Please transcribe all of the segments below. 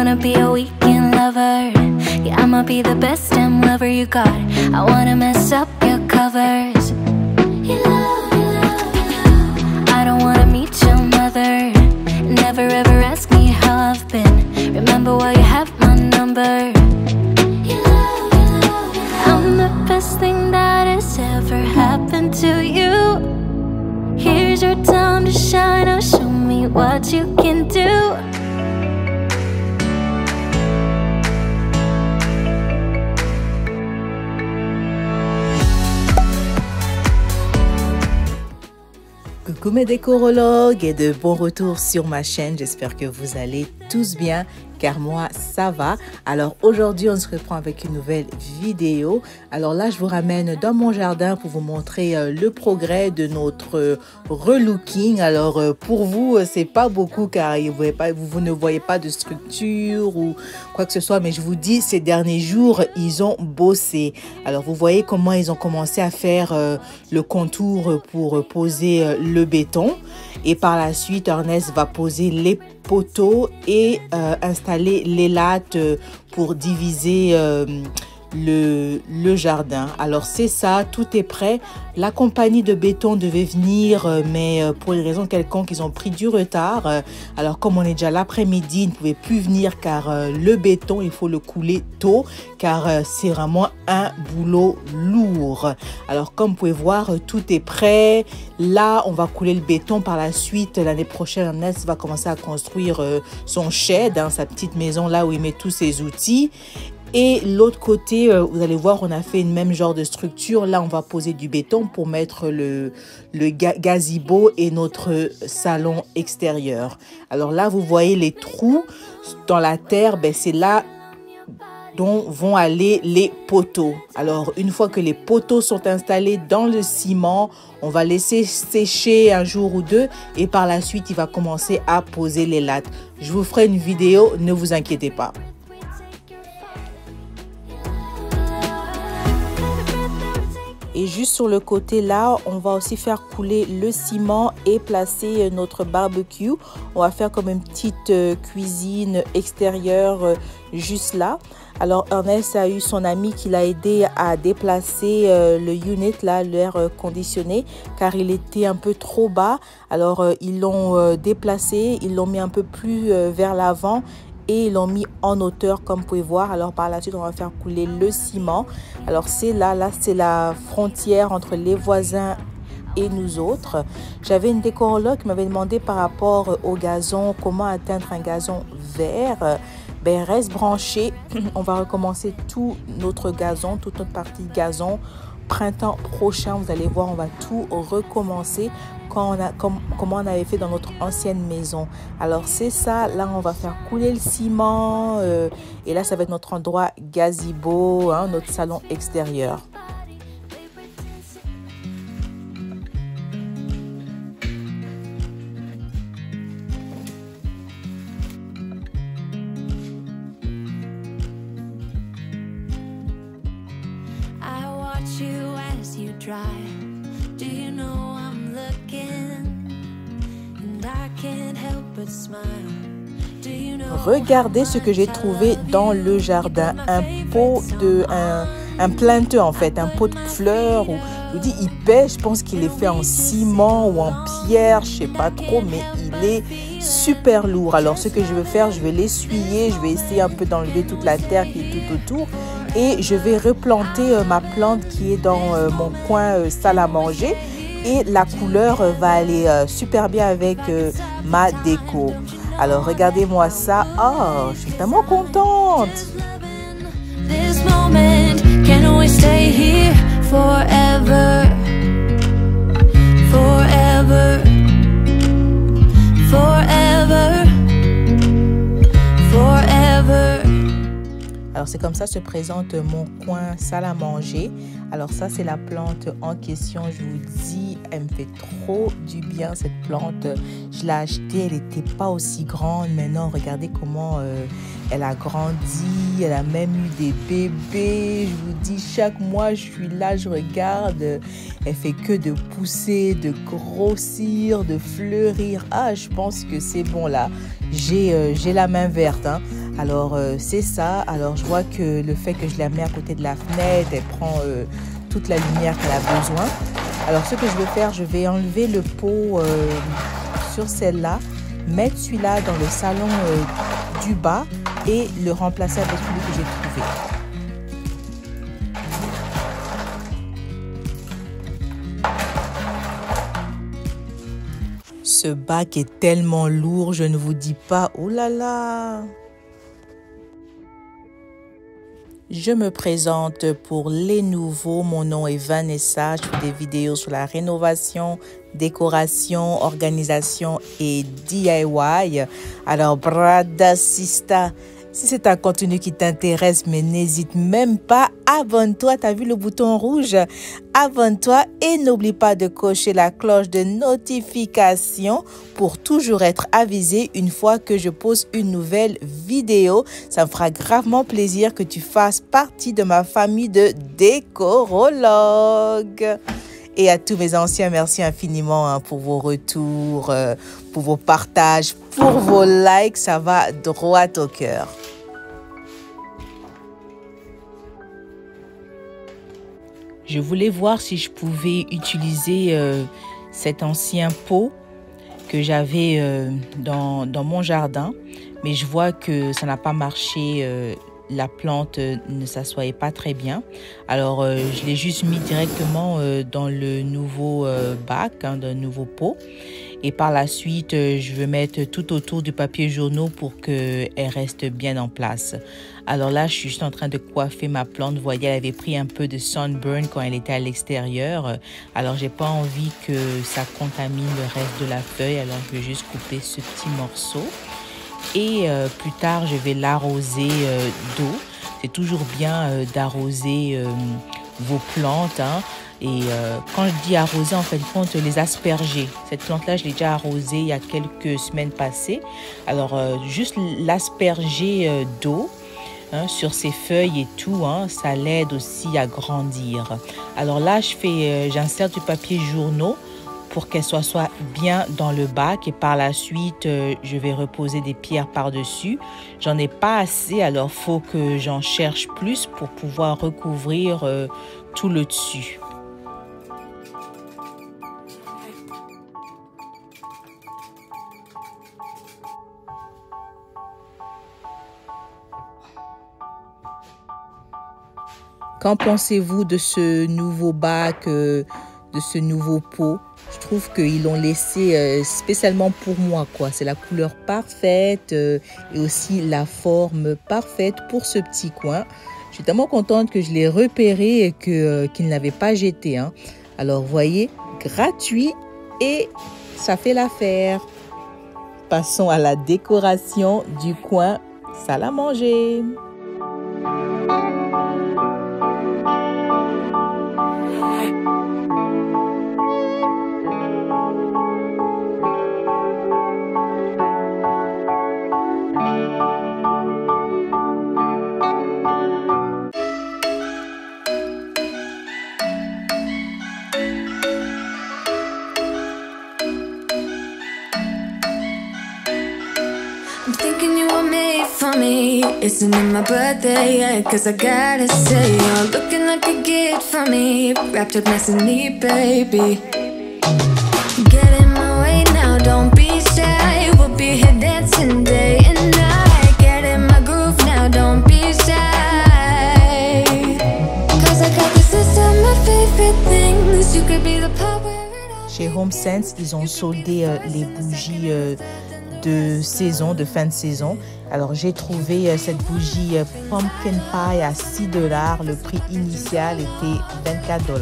wanna be a weekend lover. Yeah, I'ma be the best damn lover you got. I wanna mess up your covers. I don't wanna meet your mother. Never ever ask me how I've been. Remember why you have my number. I'm the best thing that has ever happened to you. Here's your time to shine. Now show me what you can do. Coucou mes décorologues et de bon retour sur ma chaîne. J'espère que vous allez tous bien car moi ça va. Alors aujourd'hui on se reprend avec une nouvelle vidéo. Alors là je vous ramène dans mon jardin pour vous montrer le progrès de notre relooking. Alors pour vous c'est pas beaucoup car vous ne voyez pas de structure ou quoi que ce soit, mais je vous dis ces derniers jours ils ont bossé. Alors vous voyez comment ils ont commencé à faire le contour pour poser le béton et par la suite Ernest va poser les poteaux et installer les lattes pour diviser le jardin. Alors c'est ça, tout est prêt. La compagnie de béton devait venir mais pour une raison quelconque ils ont pris du retard. Alors comme on est déjà l'après-midi, ils ne pouvaient plus venir car le béton il faut le couler tôt car c'est vraiment un boulot lourd. Alors comme vous pouvez voir tout est prêt. Là on va couler le béton. Par la suite l'année prochaine Ernest va commencer à construire son shed, sa petite maison là où il met tous ses outils. Et l'autre côté, vous allez voir, on a fait une même genre de structure. Là, on va poser du béton pour mettre le gazebo et notre salon extérieur. Alors là, vous voyez les trous dans la terre. Ben, c'est là dont vont aller les poteaux. Alors, une fois que les poteaux sont installés dans le ciment, on va laisser sécher un jour ou deux. Et par la suite, il va commencer à poser les lattes. Je vous ferai une vidéo, ne vous inquiétez pas. Et juste sur le côté là, on va aussi faire couler le ciment et placer notre barbecue. On va faire comme une petite cuisine extérieure juste là. Alors Ernest a eu son ami qui l'a aidé à déplacer le unit là, l'air conditionné, car il était un peu trop bas. Alors ils l'ont déplacé, ils l'ont mis un peu plus vers l'avant. Et ils l'ont mis en hauteur comme vous pouvez voir. Alors par la suite on va faire couler le ciment. Alors c'est là c'est la frontière entre les voisins et nous autres. J'avais une décorologue qui m'avait demandé par rapport au gazon, comment atteindre un gazon vert. Ben reste branché, on va recommencer tout notre gazon, toute notre partie gazon. Printemps prochain, vous allez voir, on va tout recommencer comment on avait fait dans notre ancienne maison. Alors c'est ça, là on va faire couler le ciment et là ça va être notre endroit gazebo, notre salon extérieur. Do you know I'm looking and I can't help but smile. Do you know regardez ce que j'ai trouvé dans le jardin, un pot de un planteux en fait, un pot de fleurs. Où, je vous dis, il pêche, je pense qu'il est fait en ciment ou en pierre, je sais pas trop, mais il est super lourd. Alors ce que je vais faire, je vais l'essuyer, je vais essayer un peu d'enlever toute la terre qui est tout autour. Et je vais replanter ma plante qui est dans mon coin salle à manger. Et la couleur va aller super bien avec ma déco. Alors regardez-moi ça. Oh, je suis tellement contente. This moment, can we stay here forever? Forever. Forever. Forever. Alors c'est comme ça se présente mon coin salle à manger. Alors ça c'est la plante en question, je vous dis, elle me fait trop du bien cette plante. Je l'ai achetée, elle n'était pas aussi grande. Maintenant regardez comment elle a grandi, elle a même eu des bébés. Je vous dis, chaque mois je suis là, je regarde, elle fait que de pousser, de grossir, de fleurir. Ah, je pense que c'est bon là, j'ai la main verte, hein. Alors c'est ça. Alors je vois que le fait que je la mets à côté de la fenêtre, elle prend toute la lumière qu'elle a besoin. Alors ce que je vais faire, je vais enlever le pot sur celle-là, mettre celui-là dans le salon du bas et le remplacer avec celui que j'ai trouvé. Ce bac est tellement lourd, je ne vous dis pas. Oh là là! Je me présente pour les nouveaux. Mon nom est Vanessa. Je fais des vidéos sur la rénovation, décoration, organisation et DIY. Alors, brada sista, si c'est un contenu qui t'intéresse, mais n'hésite même pas, abonne-toi. Tu as vu le bouton rouge? Abonne-toi et n'oublie pas de cocher la cloche de notification pour toujours être avisé une fois que je pose une nouvelle vidéo. Ça me fera gravement plaisir que tu fasses partie de ma famille de décorologues. Et à tous mes anciens, merci infiniment pour vos retours, pour vos partages, pour vos likes. Ça va droit au cœur. Je voulais voir si je pouvais utiliser cet ancien pot que j'avais dans mon jardin. Mais je vois que ça n'a pas marché. La plante ne s'assoyait pas très bien. Alors, je l'ai juste mis directement dans le nouveau bac, dans le nouveau pot. Et par la suite, je vais mettre tout autour du papier journaux pour qu'elle reste bien en place. Alors là, je suis juste en train de coiffer ma plante. Vous voyez, elle avait pris un peu de sunburn quand elle était à l'extérieur. Alors, j'ai pas envie que ça contamine le reste de la feuille. Alors, je vais juste couper ce petit morceau. Et plus tard, je vais l'arroser d'eau. C'est toujours bien d'arroser vos plantes. Hein. Et quand je dis arroser, en fin de compte, les asperger. Cette plante-là, je l'ai déjà arrosée il y a quelques semaines passées. Alors, juste l'asperger d'eau hein, sur ses feuilles et tout, hein, ça l'aide aussi à grandir. Alors là, j'insère du papier journaux pour qu'elle soit bien dans le bac et par la suite, je vais reposer des pierres par-dessus. J'en ai pas assez, alors faut que j'en cherche plus pour pouvoir recouvrir tout le dessus. Qu'en pensez-vous de ce nouveau bac, de ce nouveau pot? Je trouve qu'ils l'ont laissé spécialement pour moi, quoi. C'est la couleur parfaite et aussi la forme parfaite pour ce petit coin. Je suis tellement contente que je l'ai repéré et qu'il ne l'avait pas jeté. Hein. Alors, vous voyez, gratuit et ça fait l'affaire. Passons à la décoration du coin salle à manger. I'm thinking you were made for me. Isn't it my birthday yet? Cause I gotta say, you're looking like a gift for me. Wrapped up nice and neat, baby. Get in my way now, don't be shy. We'll be here dancing day and night. Get in my groove now, don't be shy. Cause I got this list of my favorite things. You could be the part where it all. Chez HomeSense, ils ont soldé les bougies de saison, de fin de saison. Alors j'ai trouvé cette bougie Pumpkin Pie à 6 $. Le prix initial était 24 $.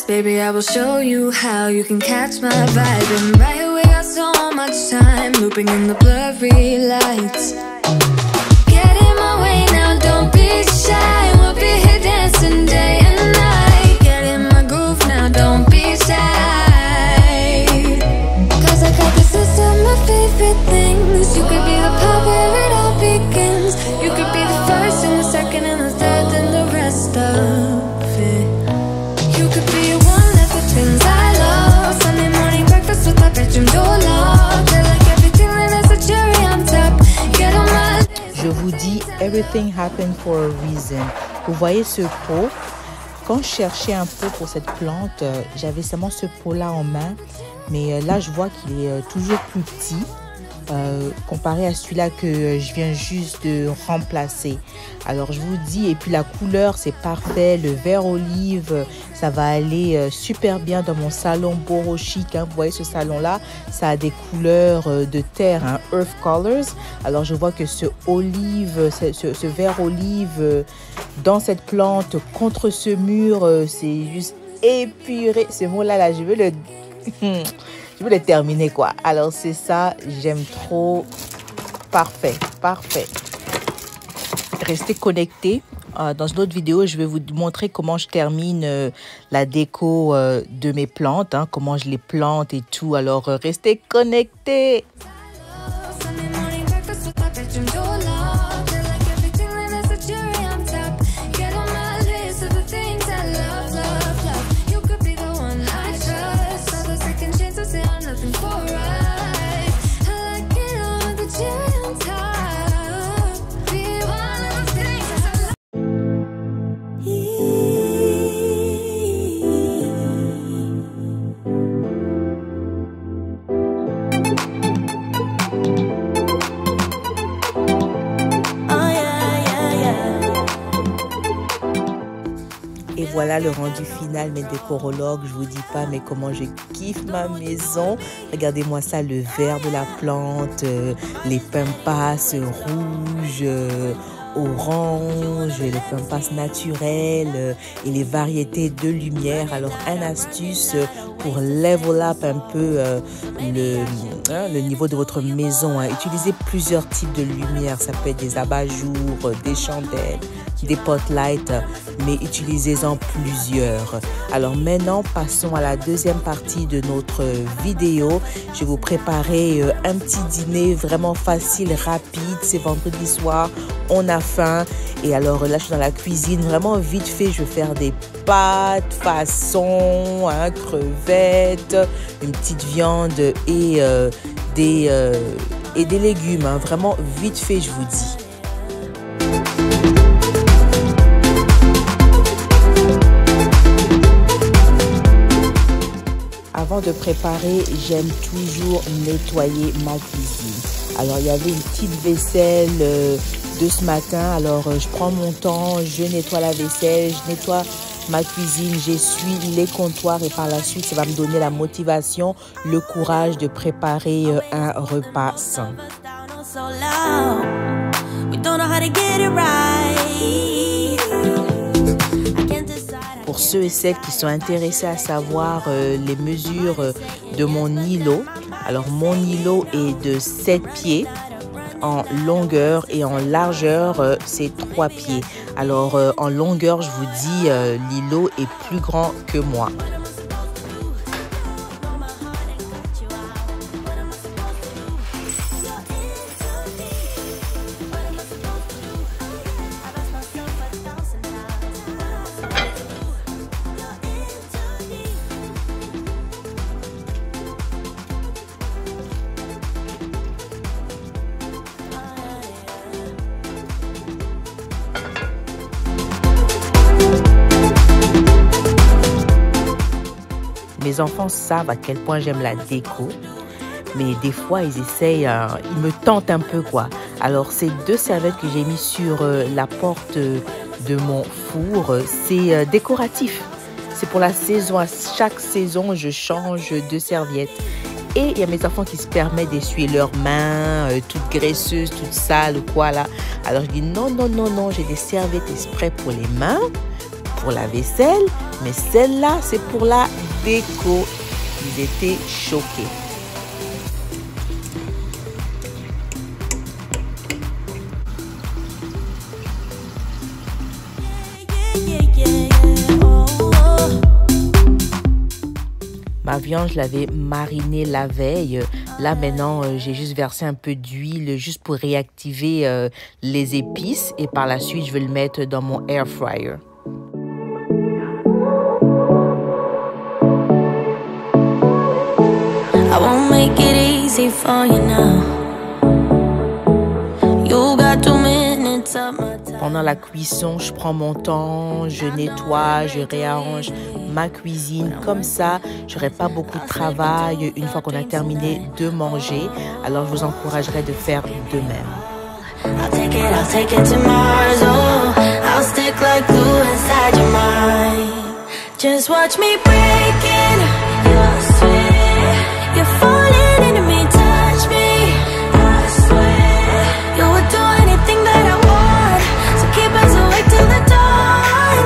Baby, I will show you how you can catch my vibe. And right here we got so much time, looping in the blurry lights. Get in my way now, don't be shy. We'll be here dancing day and night. Get in my groove now, don't be shy. Cause I got this list of my favorite things. everything happened for a reason. Vous voyez ce pot? Quand je cherchais un pot pour cette plante, j'avais seulement ce pot-là en main. Mais là, je vois qu'il est toujours plus petit. Comparé à celui-là que je viens juste de remplacer. Alors je vous dis, et puis la couleur c'est parfait, le vert olive ça va aller super bien dans mon salon Boro Chic, hein. Vous voyez ce salon là, ça a des couleurs de terre, hein, earth colors. Alors je vois que ce olive, ce vert olive dans cette plante contre ce mur, c'est juste épuré. Ce mot là, je veux le je veux le terminer quoi. Alors c'est ça, j'aime trop. Parfait, parfait. Restez connectés. Dans une autre vidéo, je vais vous montrer comment je termine la déco de mes plantes, hein, comment je les plante et tout. Alors restez connectés. Et voilà le rendu final, mes décorologues. Je vous dis pas, mais comment je kiffe ma maison. Regardez-moi ça, le vert de la plante, les pampas rouges, orange, les pampas naturels et les variétés de lumière. Alors, une astuce pour level up un peu le niveau de votre maison, hein. Utilisez plusieurs types de lumière. Ça peut être des abat-jours, des chandelles, des spotlights, mais utilisez-en plusieurs. Alors maintenant, passons à la deuxième partie de notre vidéo. Je vais vous préparer un petit dîner vraiment facile, rapide. C'est vendredi soir, on a faim. Et alors là, je suis dans la cuisine, vraiment vite fait. Je vais faire des pâtes façon, hein, crevettes, une petite viande et des légumes, hein, vraiment vite fait, je vous dis. Avant de préparer, j'aime toujours nettoyer ma cuisine. Alors, il y avait une petite vaisselle de ce matin. Alors, je prends mon temps, je nettoie la vaisselle, je nettoie ma cuisine, j'essuie les comptoirs et par la suite, ça va me donner la motivation, le courage de préparer un repas sain. Pour ceux et celles qui sont intéressés à savoir les mesures de mon îlot, alors mon îlot est de 7 pieds en longueur et en largeur, c'est 3 pieds. Alors en longueur, je vous dis, l'îlot est plus grand que moi. Mes enfants savent à quel point j'aime la déco, mais des fois ils essayent, ils me tentent un peu quoi. Alors ces 2 serviettes que j'ai mis sur la porte de mon four, c'est décoratif. C'est pour la saison, à chaque saison je change de serviettes. Et il y a mes enfants qui se permettent d'essuyer leurs mains, toutes graisseuses, toutes sales ou quoi là. Alors je dis non, non, non, non, j'ai des serviettes exprès pour les mains, pour la vaisselle, mais celle-là c'est pour la déco. Ils étaient choqués. Ma viande, je l'avais marinée la veille. Là, maintenant, j'ai juste versé un peu d'huile juste pour réactiver les épices. Et par la suite, je vais le mettre dans mon air fryer. I won't make it easy for you now. You got 2 minutes of my pendant la cuisson, je prends mon temps, je nettoie, je réarrange ma cuisine. Comme ça, je n'aurai pas beaucoup de travail une fois qu'on a terminé de manger. Alors, je vous encouragerai de faire de même. I'll take it to Mars, oh, I'll stick like glue inside your mind. Just watch me breaking, you're sweet, you're falling into me, touch me, I swear, you would do anything that I want, so keep us awake till the dawn,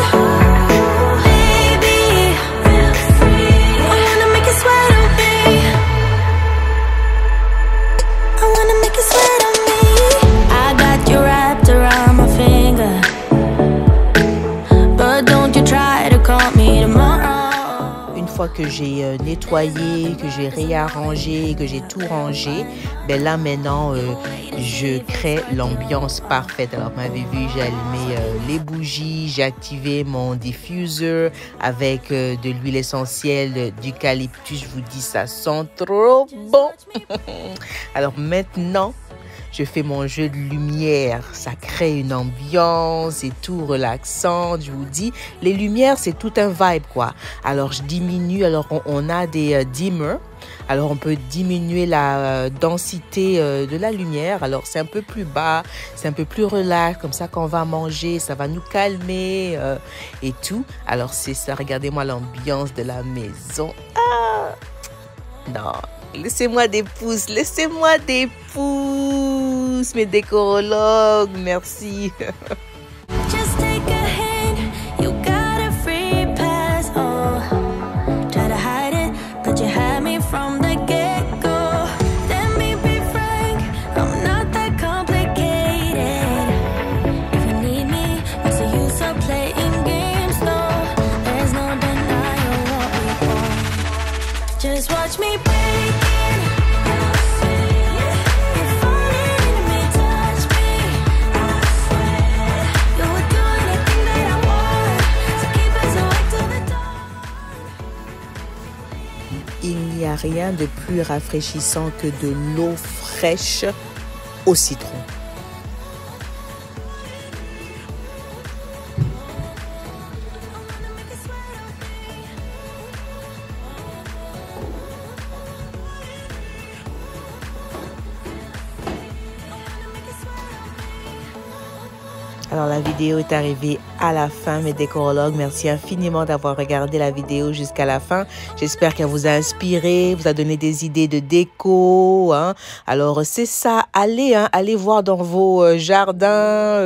baby, feel free, I wanna make you sweat on me, I wanna make you sweat on me. I got you wrapped around my finger, but don't you try to call me tomorrow. Une fois que j'ai nettoyé, que j'ai réarrangé, que j'ai tout rangé, ben là maintenant je crée l'ambiance parfaite. Alors vous m'avez vu, j'ai allumé les bougies, j'ai activé mon diffuser avec de l'huile essentielle d'eucalyptus. Je vous dis, ça sent trop bon. Alors maintenant, je fais mon jeu de lumière, ça crée une ambiance et tout relaxante, je vous dis. Les lumières, c'est tout un vibe, quoi. Alors, je diminue, alors on a des dimmers. Alors, on peut diminuer la densité de la lumière. Alors, c'est un peu plus bas, c'est un peu plus relax. Comme ça, quand on va manger, ça va nous calmer et tout. Alors, c'est ça, regardez-moi l'ambiance de la maison. Ah! Non, laissez-moi des pouces, mes décorologues, merci. Just take a hint, you got a free pass, oh. Try to hide it, but you had me from the get-go. Let me be frank, I'm not that complicated. If you need me, what's the use of playing games, though? There's no denying what we want. Just watch me break it. Il n'y a rien de plus rafraîchissant que de l'eau fraîche au citron. Alors la vidéo est arrivée à la fin, mes décorologues. Merci infiniment d'avoir regardé la vidéo jusqu'à la fin. J'espère qu'elle vous a inspiré, vous a donné des idées de déco. Hein. Alors c'est ça, allez voir dans vos jardins,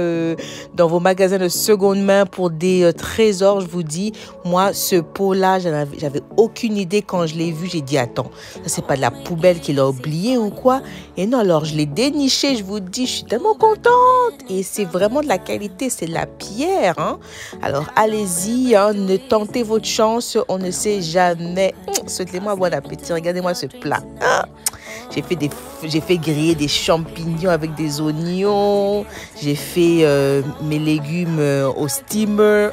dans vos magasins de seconde main pour des trésors. Je vous dis, moi ce pot-là, j'avais aucune idée quand je l'ai vu. J'ai dit attends, ça c'est pas de la poubelle qu'il a oublié ou quoi? Et non, alors je l'ai déniché. Je vous dis, je suis tellement contente. Et c'est vraiment de la qualité, c'est de la pierre. Hein? Alors allez-y, hein, ne tentez votre chance, on ne sait jamais. Souhaitez-moi bon appétit, regardez-moi ce plat. Hein? J'ai fait griller des champignons avec des oignons. J'ai fait mes légumes au steamer.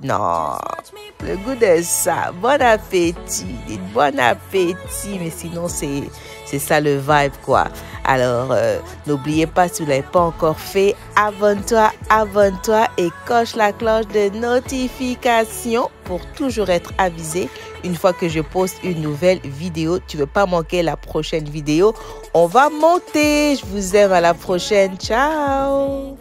Non, le goût de ça. Bon appétit, dites bon appétit. Mais sinon, c'est ça le vibe, quoi. Alors, n'oubliez pas, si vous ne l'avez pas encore fait, abonne-toi et coche la cloche de notification pour toujours être avisé une fois que je poste une nouvelle vidéo. Tu ne veux pas manquer la prochaine vidéo. On va monter. Je vous aime, à la prochaine. Ciao.